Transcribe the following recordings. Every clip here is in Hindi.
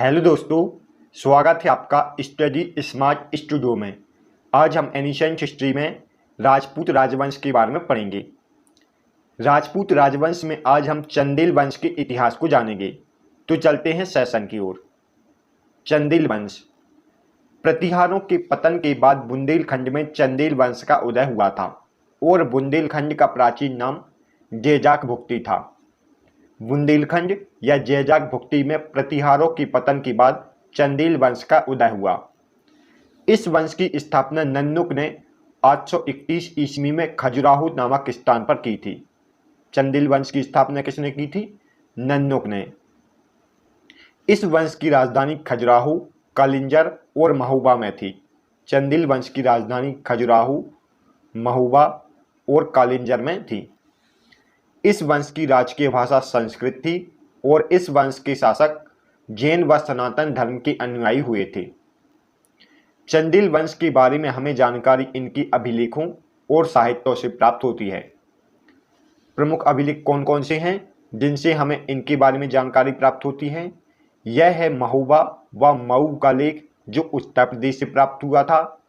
हेलो दोस्तों, स्वागत है आपका स्टडी स्मार्ट स्टूडियो में। आज हम एनिशेंट हिस्ट्री में राजपूत राजवंश के बारे में पढ़ेंगे। राजपूत राजवंश में आज हम चंदेल वंश के इतिहास को जानेंगे। तो चलते हैं सेशन की ओर। चंदेल वंश। प्रतिहारों के पतन के बाद बुंदेलखंड में चंदेल वंश का उदय हुआ था और बुंदेलखंड का प्राचीन नाम जेजाक भुक्ती था। बुंदेलखंड या जेजाक भुक्ती में प्रतिहारों के पतन के बाद चंदेल वंश का उदय हुआ। इस वंश की स्थापना नन्नुक ने 831 ईस्वी में खजुराहो नामक स्थान पर की थी। चंदेल वंश की स्थापना किसने की थी? नन्नुक ने। इस वंश की राजधानी खजुराहो, कलिंजर और महोबा में थी। चंदेल वंश की राजधानी खजुराहो, महोबा और कलिंजर में थी। इस वंश की राजकीय भाषा संस्कृत थी और इस वंश के शासक जैन व सनातन धर्म के अनुयायी हुए थे। चंदेल वंश के बारे में हमें जानकारी इनकी अभिलेखों और साहित्यों से प्राप्त होती है। प्रमुख अभिलेख कौन कौन से हैं जिनसे हमें इनके बारे में जानकारी प्राप्त होती है? यह है महोबा व मऊ का लेख जो उत्तर प्रदेश से प्राप्त हुआ था,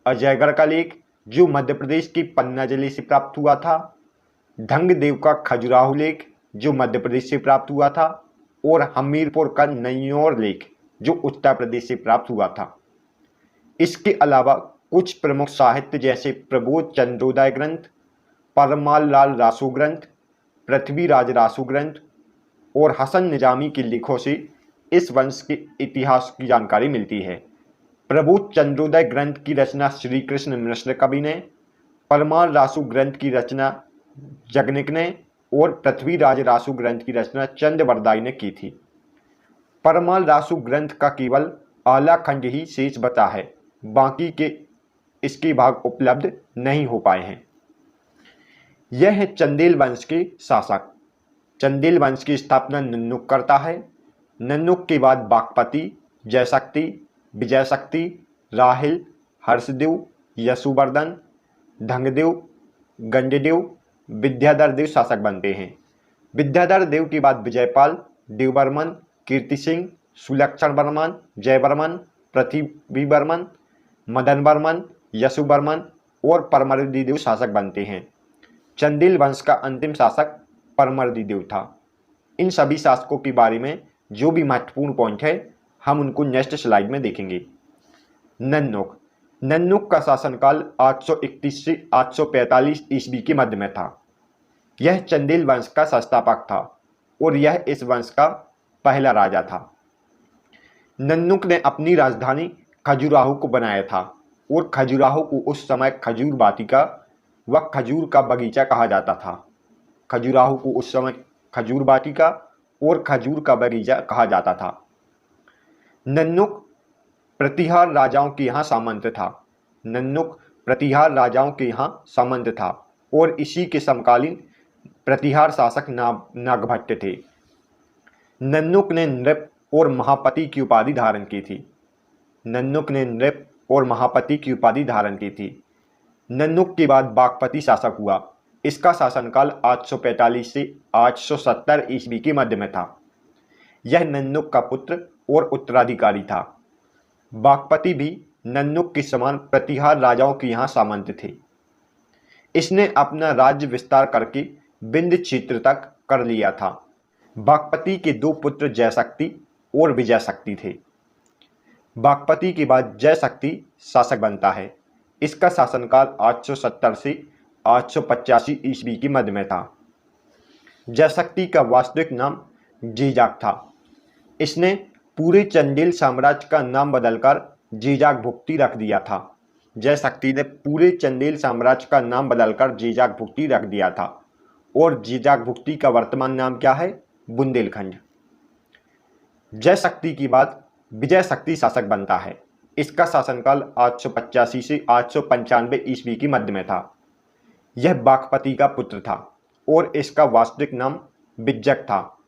अजयगढ़ का लेख जो मध्य प्रदेश के पन्ना जिले से प्राप्त हुआ था, ढंगदेव का खजुराहो लेख जो मध्य प्रदेश से प्राप्त हुआ था और हमीरपुर का नैयोर लेख जो उत्तर प्रदेश से प्राप्त हुआ था। इसके अलावा कुछ प्रमुख साहित्य जैसे प्रबोध चंद्रोदय ग्रंथ, परमाल लाल रासू ग्रंथ, पृथ्वीराज रासू ग्रंथ और हसन निजामी के लेखों से इस वंश के इतिहास की जानकारी मिलती है। प्रबोध चंद्रोदय ग्रंथ की रचना श्री कृष्ण मिश्र कवि ने, परमाल रासू ग्रंथ की रचना जगनिक ने और पृथ्वीराज रासू ग्रंथ की रचना चंद्रवरदाई ने की थी। परमाल रासू ग्रंथ का केवल आला खंड ही शेष बचा है, बाकी के इसके भाग उपलब्ध नहीं हो पाए हैं। यह है चंदेल वंश के शासक। चंदेल वंश की स्थापना नन्नुक करता है। नन्नुक के बाद बागपति, जयशक्ति, विजयशक्ति, राहिल, हर्षदेव, यशुवर्धन, ढंगदेव, गंडदेव, विद्याधर देव शासक बनते हैं। विद्याधर देव के बाद विजयपाल, देववर्मन, कीर्ति सिंह, सुलक्षण वर्मन, जयवर्मन, पृथ्वीवर्मन, मदन वर्मन, यशुवर्मन और परमर्दी देव शासक बनते हैं। चंदेल वंश का अंतिम शासक परमर्दी देव था। इन सभी शासकों के बारे में जो भी महत्वपूर्ण पॉइंट है हम उनको नेक्स्ट स्लाइड में देखेंगे। नन्नुक। नन्नुक का शासनकाल 831 से 845 ईस्वी के मध्य में था। यह चंदेल वंश का संस्थापक था और यह इस वंश का पहला राजा था। नन्नुक ने अपनी राजधानी खजुराहो को बनाया था और खजुराहो को उस समय खजूर वाटिका व खजूर का बगीचा कहा जाता था। खजुराहो को उस समय खजूर वाटिका और खजूर का बगीचा कहा जाता था। नन्नुक प्रतिहार राजाओं के यहाँ सामंत था। नन्नुक प्रतिहार राजाओं के यहाँ सामंत था और इसी के समकालीन प्रतिहार शासक नागभट्ट थे। नन्नुक ने नृप और महापति की उपाधि धारण की थी। नन्नुक ने नृप और महापति की उपाधि धारण की थी। नन्नुक के बाद बागपति शासक हुआ। इसका शासनकाल 845 से 870 ईस्वी के मध्य में था। यह नन्नुक का पुत्र और उत्तराधिकारी था। बागपति भी नन्नुक के समान प्रतिहार राजाओं के यहाँ सामंत थे। इसने अपना राज्य विस्तार करके विंध्य क्षेत्र तक कर लिया था। बागपति के दो पुत्र जयशक्ति और विजयशक्ति थे। बागपति के बाद जयशक्ति शासक बनता है। इसका शासनकाल 870 से 885 ईस्वी के मध्य में था। जयशक्ति का वास्तविक नाम जीजाक था। इसने पूरे चंदेल साम्राज्य का नाम बदलकर जीजाक भुक्ती रख दिया था। जयशक्ति ने पूरे चंदेल साम्राज्य का नाम बदलकर जीजाक भुक्ती रख दिया था और जीजाक भुक्ती का वर्तमान नाम क्या है? बुंदेलखंड। जयशक्ति के बाद विजयशक्ति शासक बनता है। इसका शासनकाल 885 से 895 ईस्वी के मध्य में था। यह बागपति का पुत्र था और इसका वास्तविक नाम विजयक था।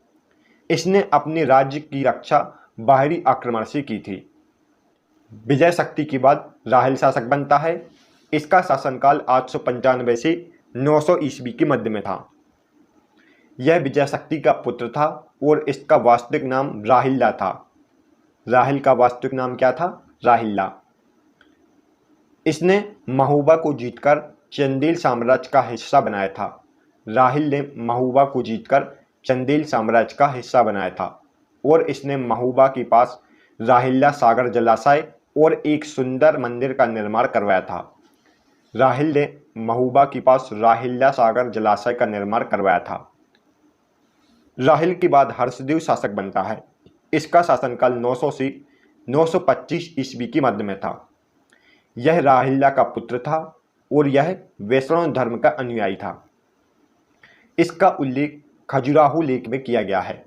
इसने अपने राज्य की रक्षा बाहरी आक्रमण से की थी। विजयशक्ति के बाद राहिल शासक बनता है। इसका शासनकाल 895 से 900 ईस्वी के मध्य में था। यह विजयशक्ति का पुत्र था और इसका वास्तविक नाम राहिल्ला था। राहिल का वास्तविक नाम क्या था? राहिल्ला। इसने महोबा को जीतकर चंदेल साम्राज्य का हिस्सा बनाया था। राहिल ने महोबा को जीतकर चंदेल साम्राज्य का हिस्सा बनाया था और इसने महोबा के पास राहिल्ला सागर जलाशय और एक सुंदर मंदिर का निर्माण करवाया था। राहिल ने महोबा के पास राहिल्ला सागर जलाशय का निर्माण करवाया था। राहिल के बाद हर्षदेव शासक बनता है। इसका शासनकाल 900 से 925 ईस्वी के मध्य में था। यह राहिल्ला का पुत्र था और यह वैष्णव धर्म का अनुयायी था। इसका उल्लेख खजुराहो लेख में किया गया है।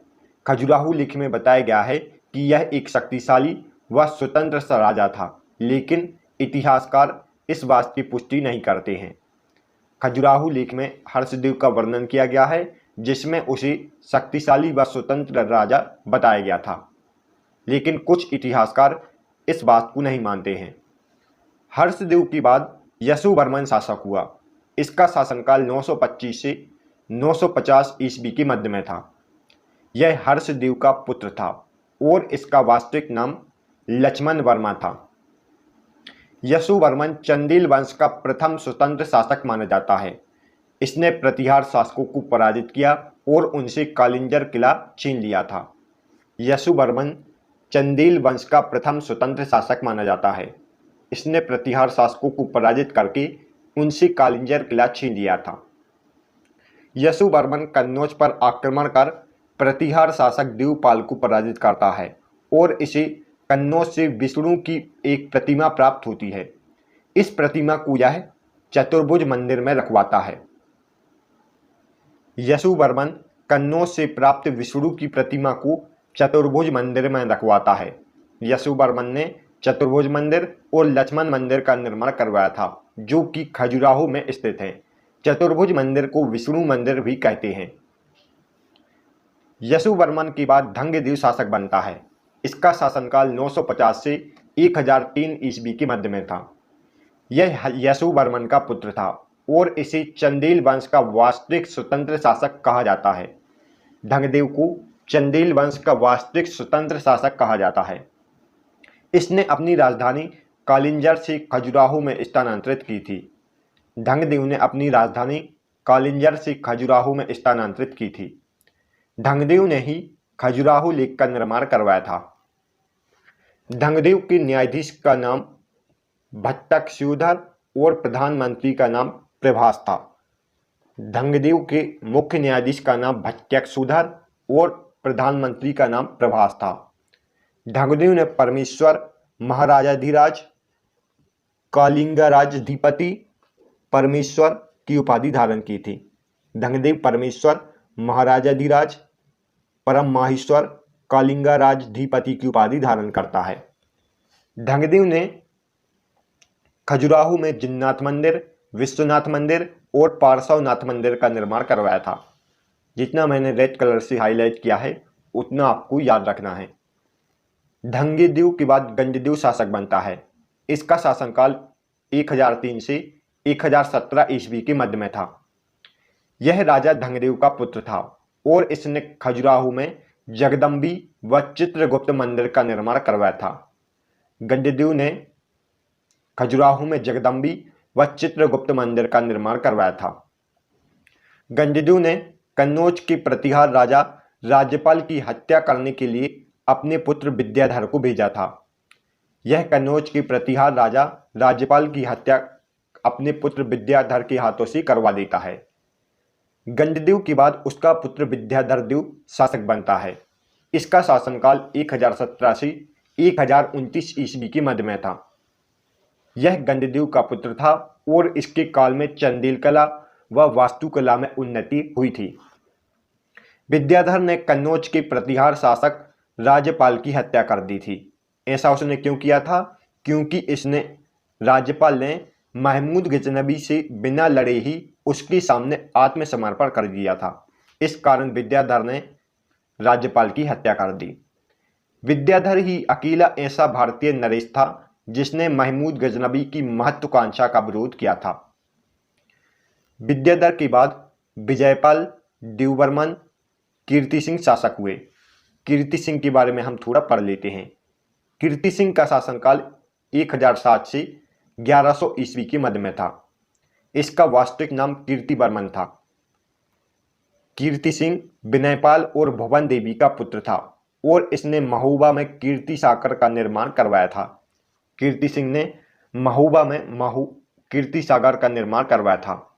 खजुराहो लेख में बताया गया है कि यह एक शक्तिशाली व स्वतंत्र सा राजा था, लेकिन इतिहासकार इस बात की पुष्टि नहीं करते हैं। खजुराहो लेख में हर्षदेव का वर्णन किया गया है, जिसमें उसे शक्तिशाली व स्वतंत्र राजा बताया गया था, लेकिन कुछ इतिहासकार इस बात को नहीं मानते हैं। हर्षदेव के बाद यशोवर्मन शासक हुआ। इसका शासनकाल 925 से 950 ईस्वी के मध्य में था। यह हर्षदेव का पुत्र था और इसका वास्तविक नाम लक्ष्मण वर्मा था। यशोवर्मन चंदेल वंश का प्रथम स्वतंत्र शासक माना जाता है। इसने प्रतिहार शासकों को पराजित किया और उनसे कालिंजर किला छीन लिया था। यशोवर्मन चंदेल वंश का प्रथम स्वतंत्र शासक माना जाता है। इसने प्रतिहार शासकों को पराजित करके उनसे कालिंजर किला छीन लिया था। यशोवर्मन कन्नौज पर आक्रमण कर प्रतिहार शासक देवपाल को पराजित करता है और इसे कन्नौज से विष्णु की एक प्रतिमा प्राप्त होती है। इस प्रतिमा को यह चतुर्भुज मंदिर में रखवाता है। यशोवर्मन कन्नौज से प्राप्त विष्णु की प्रतिमा को चतुर्भुज मंदिर में रखवाता है। यशोवर्मन ने चतुर्भुज मंदिर और लक्ष्मण मंदिर का निर्माण करवाया था, जो कि खजुराहो में स्थित है। चतुर्भुज मंदिर को विष्णु मंदिर भी कहते हैं। यशोवर्मन के बाद धंगदेव शासक बनता है। इसका शासनकाल 950 से 1003 ईस्वी के मध्य में था। यह यशोवर्मन का पुत्र था और इसे चंदेल वंश का वास्तविक स्वतंत्र शासक कहा जाता है। धंगदेव को चंदेल वंश का वास्तविक स्वतंत्र शासक कहा जाता है। इसने अपनी राजधानी कालिंजर से खजुराहो में स्थानांतरित की थी। धंगदेव ने अपनी राजधानी कालिंजर से खजुराहो में स्थानांतरित की थी। धंगदेव ने ही खजुराहो लेक का निर्माण करवाया था। धंगदेव के न्यायाधीश का नाम भट्टकशूधर और प्रधानमंत्री का नाम प्रभास था। धंगदेव के मुख्य न्यायाधीश का नाम भट्टकशूधर और प्रधानमंत्री का नाम प्रभास था। धंगदेव ने परमेश्वर, महाराजाधिराज, कालिंगराजाधिपति, परमेश्वर की उपाधि धारण की थी। धंगदेव परमेश्वर, महाराजाधिराज, परम माहेश्वर, कालिंगराजाधिपति की उपाधि धारण करता है। धंगदेव ने खजुराहो में जिन्नाथ मंदिर, विश्वनाथ मंदिर और पार्श्वनाथ मंदिर का निर्माण करवाया था। जितना मैंने रेड कलर से हाईलाइट किया है उतना आपको याद रखना है। धंगदेव के बाद गंजदेव शासक बनता है। इसका शासनकाल 1003 से 1017 ईस्वी के मध्य में था। यह राजा धंगदेव का पुत्र था और इसने खजुराहो में जगदम्बी व चित्रगुप्त मंदिर का निर्माण करवाया था। गंजदेव ने खजुराहो में जगदम्बी व चित्रगुप्त मंदिर का निर्माण करवाया था। गंजदेव ने कन्नौज के प्रतिहार राजा राज्यपाल की हत्या करने के लिए अपने पुत्र विद्याधर को भेजा था। यह कन्नौज के प्रतिहार राजा राज्यपाल की हत्या अपने पुत्र विद्याधर के हाथों से करवा देता है। गंजदेव के बाद उसका पुत्र विद्याधर देव शासक बनता है। इसका शासनकाल 1017 से 1029 ईस्वी के मध्य में था। यह गंजदेव का पुत्र था और इसके काल में चंदेल कला व वास्तुकला में उन्नति हुई थी। विद्याधर ने कन्नौज के प्रतिहार शासक राज्यपाल की हत्या कर दी थी। ऐसा उसने क्यों किया था? क्योंकि इसने राज्यपाल ने महमूद गजनबी से बिना लड़े ही उसके सामने आत्मसमर्पण कर दिया था। इस कारण विद्याधर ने राज्यपाल की हत्या कर दी। विद्याधर ही अकेला ऐसा भारतीय नरेश था जिसने महमूद गजनबी की महत्वाकांक्षा का विरोध किया था। विद्याधर के बाद विजयपाल, देववर्मन, कीर्ति सिंह शासक हुए। कीर्ति सिंह के बारे में हम थोड़ा पढ़ लेते हैं। कीर्ति सिंह का शासनकाल 1007 से 1100 ईस्वी के मध्य में था। इसका वास्तविक नाम कीर्तिवर्मन था। कीर्ति सिंह विनयपाल और भुवन देवी का पुत्र था और इसने महोबा में कीर्ति सागर का निर्माण करवाया था। कीर्ति सिंह ने महोबा में कीर्ति सागर का निर्माण करवाया था।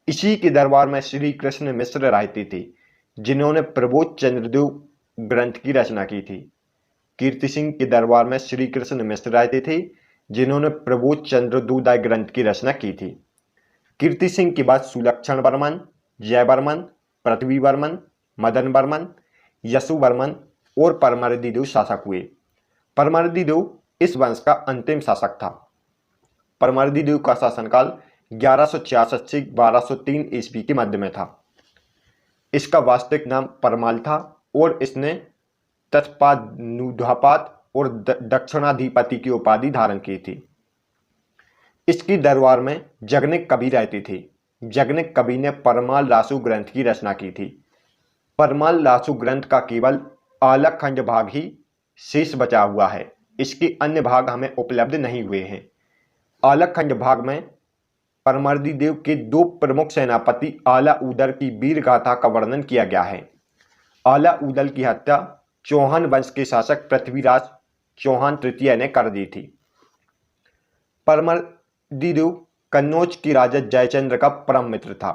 इसी के दरबार में श्री कृष्ण मिश्र रहते थे, जिन्होंने प्रबोध चंद्रदेव ग्रंथ की रचना की थी। कीर्ति सिंह के दरबार में श्री कृष्ण मिश्र रहते थे, जिन्होंने प्रबोध चंद्रदेव ग्रंथ की रचना की थी। कीर्ति सिंह के बाद सुलक्षण वर्मन, जयवर्मन, पृथ्वीवर्मन, मदन वर्मन, यशुवर्मन और परमर्दिदेव शासक हुए। परमर्दिदेव इस वंश का अंतिम शासक था। परमर्दिदेव का शासनकाल 1166 से 1203 ईस्वी के मध्य में था। इसका वास्तविक नाम परमाल था और इसने तत्पानुधापात और दक्षिणाधिपति की उपाधि धारण की थी। इसकी दरबार में जगनिक कवि रहते थे। जगनिक कवि ने परमाल लासु ग्रंथ की रचना की थी। परमाल लासु ग्रंथ का केवल आलक खंड भाग ही शेष बचा हुआ है। इसके अन्य भाग हमें उपलब्ध नहीं हुए हैं। आलक खंड भाग में परमर्दिदेव के दो प्रमुख सेनापति आला उदल की वीर गाथा का वर्णन किया गया है। आला उदल की हत्या चौहान वंश के शासक पृथ्वीराज चौहान तृतीय ने कर दी थी। परमर्दिदेव कन्नौज की राजा जयचंद्र का परम मित्र था।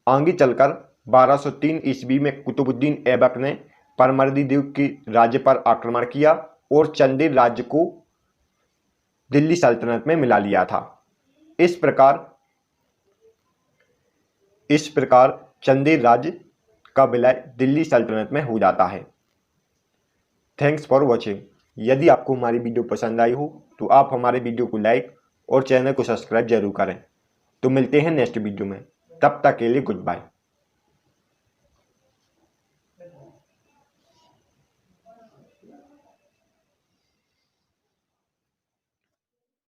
आगे चलकर 1203 ईस्वी में कुतुबुद्दीन ऐबक ने परमर्दिदेव के राज्य पर आक्रमण किया और चंदेल राज्य को दिल्ली सल्तनत में मिला लिया था। इस प्रकार चंदेल राज्य का विलय दिल्ली सल्तनत में हो जाता है। Thanks for watching. यदि आपको हमारी वीडियो पसंद आई हो तो आप हमारे वीडियो को लाइक और चैनल को सब्सक्राइब जरूर करें। तो मिलते हैं नेक्स्ट वीडियो में। तब तक के लिए गुड बाय।